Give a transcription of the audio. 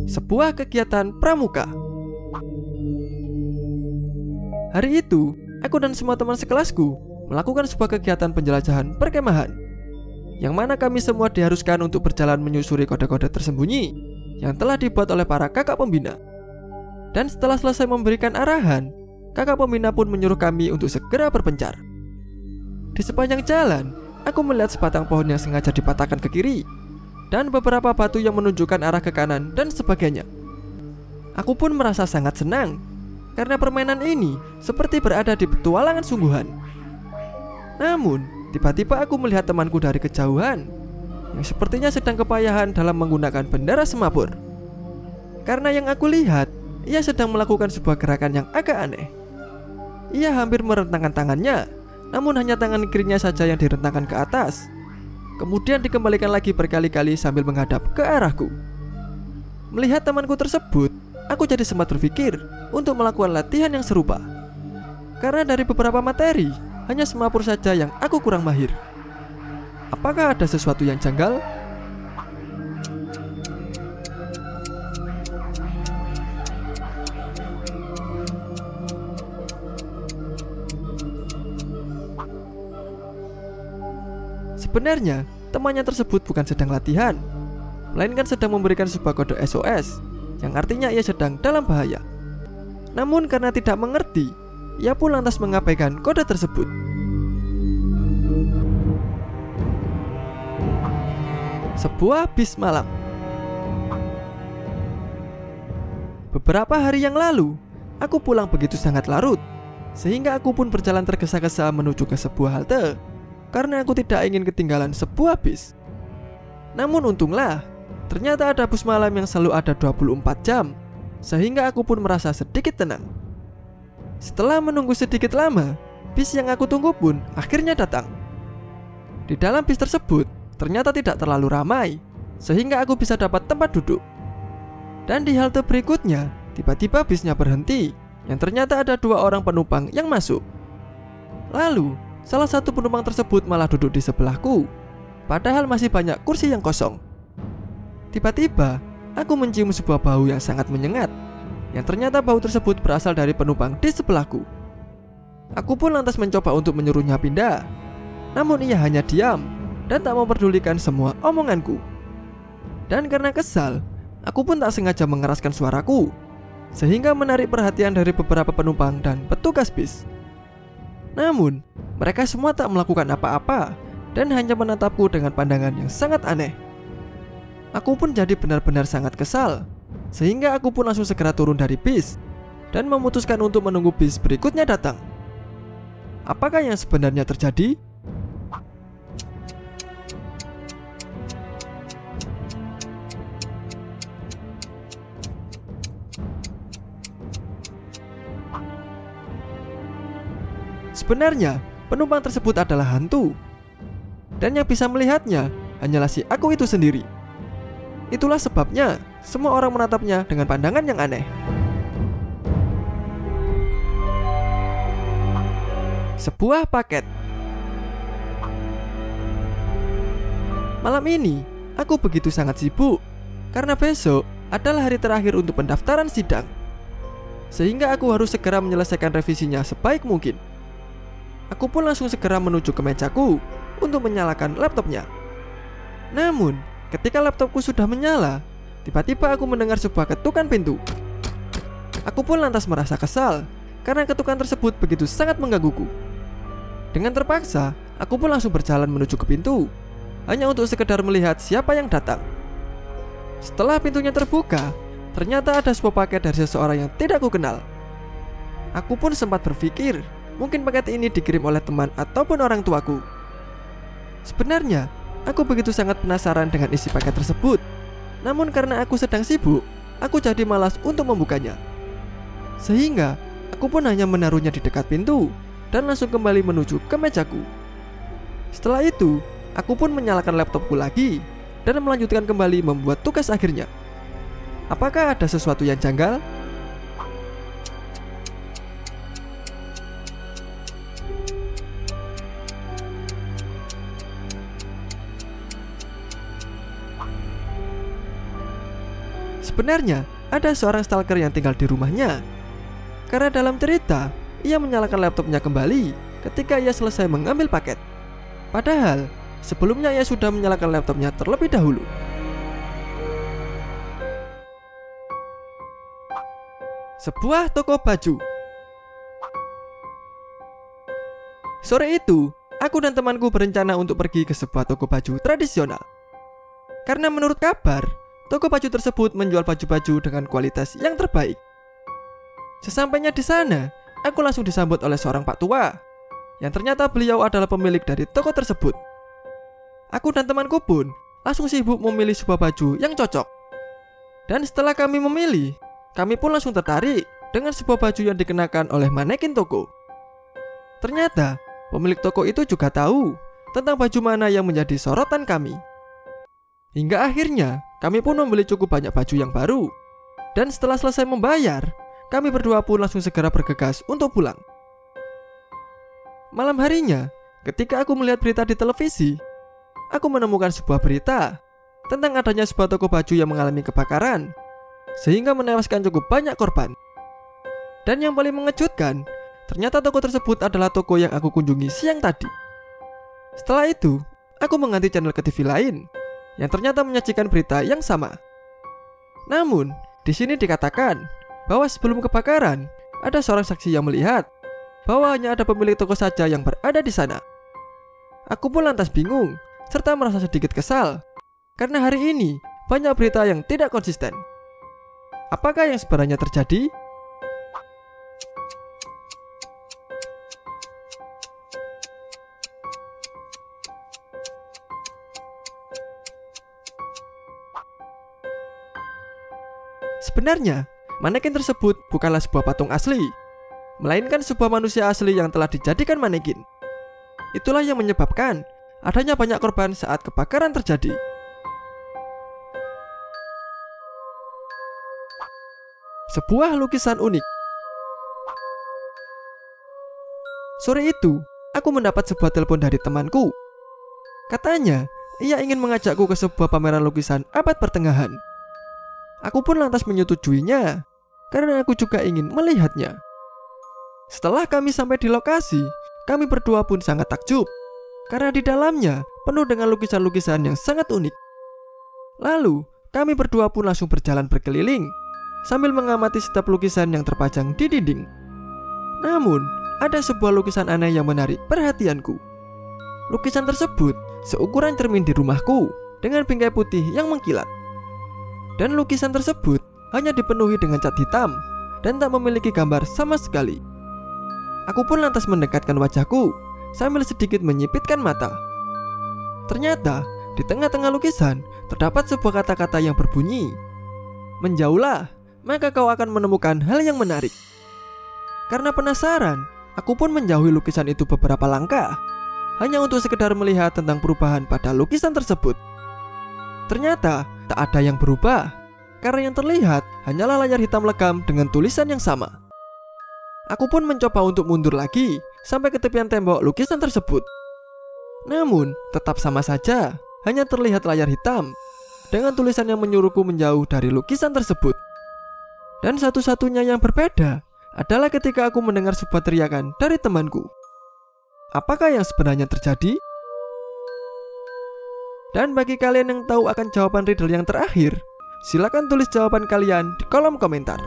sebuah kegiatan pramuka. Hari itu, aku dan semua teman sekelasku melakukan sebuah kegiatan penjelajahan perkemahan, yang mana kami semua diharuskan untuk berjalan menyusuri kode-kode tersembunyi yang telah dibuat oleh para kakak pembina. Dan setelah selesai memberikan arahan, kakak pembina pun menyuruh kami untuk segera berpencar. Di sepanjang jalan, aku melihat sebatang pohon yang sengaja dipatahkan ke kiri, dan beberapa batu yang menunjukkan arah ke kanan dan sebagainya. Aku pun merasa sangat senang, karena permainan ini seperti berada di petualangan sungguhan. Namun, tiba-tiba aku melihat temanku dari kejauhan, yang sepertinya sedang kepayahan dalam menggunakan bendera semapur. Karena yang aku lihat, ia sedang melakukan sebuah gerakan yang agak aneh. Ia hampir merentangkan tangannya, namun hanya tangan kirinya saja yang direntangkan ke atas, kemudian dikembalikan lagi berkali-kali sambil menghadap ke arahku. Melihat temanku tersebut, aku jadi sempat berpikir untuk melakukan latihan yang serupa. Karena dari beberapa materi, hanya semapur saja yang aku kurang mahir. Apakah ada sesuatu yang janggal? Sebenarnya, temannya tersebut bukan sedang latihan, melainkan sedang memberikan sebuah kode SOS, yang artinya ia sedang dalam bahaya. Namun karena tidak mengerti, ia pun lantas mengabaikan kode tersebut. Sebuah bis malam. Beberapa hari yang lalu, aku pulang begitu sangat larut, sehingga aku pun berjalan tergesa-gesa menuju ke sebuah halte, karena aku tidak ingin ketinggalan sebuah bis. Namun untunglah, ternyata ada bus malam yang selalu ada 24 jam, sehingga aku pun merasa sedikit tenang. Setelah menunggu sedikit lama, bis yang aku tunggu pun akhirnya datang. Di dalam bis tersebut ternyata tidak terlalu ramai, sehingga aku bisa dapat tempat duduk. Dan di halte berikutnya, tiba-tiba bisnya berhenti, yang ternyata ada 2 orang penumpang yang masuk. Lalu, salah satu penumpang tersebut malah duduk di sebelahku, padahal masih banyak kursi yang kosong. Tiba-tiba, aku mencium sebuah bau yang sangat menyengat, yang ternyata bau tersebut berasal dari penumpang di sebelahku. Aku pun lantas mencoba untuk menyuruhnya pindah, namun ia hanya diam dan tak memperdulikan semua omonganku. Dan karena kesal, aku pun tak sengaja mengeraskan suaraku, sehingga menarik perhatian dari beberapa penumpang dan petugas bis. Namun, mereka semua tak melakukan apa-apa dan hanya menatapku dengan pandangan yang sangat aneh. Aku pun jadi benar-benar sangat kesal, sehingga aku pun langsung segera turun dari bis dan memutuskan untuk menunggu bis berikutnya datang. Apakah yang sebenarnya terjadi? Sebenarnya, penumpang tersebut adalah hantu, dan yang bisa melihatnya hanyalah si aku itu sendiri. Itulah sebabnya semua orang menatapnya dengan pandangan yang aneh. Sebuah paket. Malam ini, aku begitu sangat sibuk, karena besok adalah hari terakhir untuk pendaftaran sidang, sehingga aku harus segera menyelesaikan revisinya sebaik mungkin. Aku pun langsung segera menuju ke mejaku untuk menyalakan laptopnya. Namun, ketika laptopku sudah menyala, tiba-tiba aku mendengar sebuah ketukan pintu. Aku pun lantas merasa kesal, karena ketukan tersebut begitu sangat menggangguku. Dengan terpaksa, aku pun langsung berjalan menuju ke pintu, hanya untuk sekedar melihat siapa yang datang. Setelah pintunya terbuka, ternyata ada sebuah paket dari seseorang yang tidak aku kenal. Aku pun sempat berpikir, mungkin paket ini dikirim oleh teman ataupun orang tuaku. Sebenarnya, aku begitu sangat penasaran dengan isi paket tersebut. Namun karena aku sedang sibuk, aku jadi malas untuk membukanya. Sehingga, aku pun hanya menaruhnya di dekat pintu dan langsung kembali menuju ke mejaku. Setelah itu, aku pun menyalakan laptopku lagi dan melanjutkan kembali membuat tugas akhirnya. Apakah ada sesuatu yang janggal? Sebenarnya ada seorang stalker yang tinggal di rumahnya. Karena dalam cerita, ia menyalakan laptopnya kembali ketika ia selesai mengambil paket. Padahal sebelumnya ia sudah menyalakan laptopnya terlebih dahulu. Sebuah toko baju. Sore itu, aku dan temanku berencana untuk pergi ke sebuah toko baju tradisional. Karena menurut kabar, toko baju tersebut menjual baju-baju dengan kualitas yang terbaik. Sesampainya di sana, aku langsung disambut oleh seorang pak tua, yang ternyata beliau adalah pemilik dari toko tersebut. Aku dan temanku pun langsung sibuk memilih sebuah baju yang cocok. Dan setelah kami memilih, kami pun langsung tertarik dengan sebuah baju yang dikenakan oleh manekin toko. Ternyata pemilik toko itu juga tahu tentang baju mana yang menjadi sorotan kami. Hingga akhirnya kami pun membeli cukup banyak baju yang baru. Dan setelah selesai membayar, kami berdua pun langsung segera bergegas untuk pulang. Malam harinya, ketika aku melihat berita di televisi, aku menemukan sebuah berita tentang adanya sebuah toko baju yang mengalami kebakaran, sehingga menewaskan cukup banyak korban. Dan yang paling mengejutkan, ternyata toko tersebut adalah toko yang aku kunjungi siang tadi. Setelah itu, aku mengganti channel ke TV lain yang ternyata menyajikan berita yang sama. Namun, di sini dikatakan bahwa sebelum kebakaran, ada seorang saksi yang melihat bahwa hanya ada pemilik toko saja yang berada di sana. Aku pun lantas bingung serta merasa sedikit kesal karena hari ini banyak berita yang tidak konsisten. Apakah yang sebenarnya terjadi? Sebenarnya, manekin tersebut bukanlah sebuah patung asli, melainkan sebuah manusia asli yang telah dijadikan manekin. Itulah yang menyebabkan adanya banyak korban saat kebakaran terjadi. Sebuah lukisan unik. Sore itu, aku mendapat sebuah telepon dari temanku. Katanya, ia ingin mengajakku ke sebuah pameran lukisan abad pertengahan. Aku pun lantas menyetujuinya, karena aku juga ingin melihatnya. Setelah kami sampai di lokasi, kami berdua pun sangat takjub, karena di dalamnya penuh dengan lukisan-lukisan yang sangat unik. Lalu, kami berdua pun langsung berjalan berkeliling, sambil mengamati setiap lukisan yang terpajang di dinding. Namun, ada sebuah lukisan aneh yang menarik perhatianku. Lukisan tersebut seukuran cermin di rumahku, dengan bingkai putih yang mengkilat. Dan lukisan tersebut hanya dipenuhi dengan cat hitam, dan tak memiliki gambar sama sekali. Aku pun lantas mendekatkan wajahku, sambil sedikit menyipitkan mata. Ternyata, di tengah-tengah lukisan, terdapat sebuah kata-kata yang berbunyi, "Menjauhlah, maka kau akan menemukan hal yang menarik." Karena penasaran, aku pun menjauhi lukisan itu beberapa langkah, hanya untuk sekedar melihat tentang perubahan pada lukisan tersebut. Ternyata tak ada yang berubah, karena yang terlihat hanyalah layar hitam legam dengan tulisan yang sama. Aku pun mencoba untuk mundur lagi sampai ke tepian tembok lukisan tersebut. Namun tetap sama saja, hanya terlihat layar hitam dengan tulisan yang menyuruhku menjauh dari lukisan tersebut. Dan satu-satunya yang berbeda adalah ketika aku mendengar sebuah teriakan dari temanku. Apakah yang sebenarnya terjadi? Dan bagi kalian yang tahu akan jawaban riddle yang terakhir, silakan tulis jawaban kalian di kolom komentar.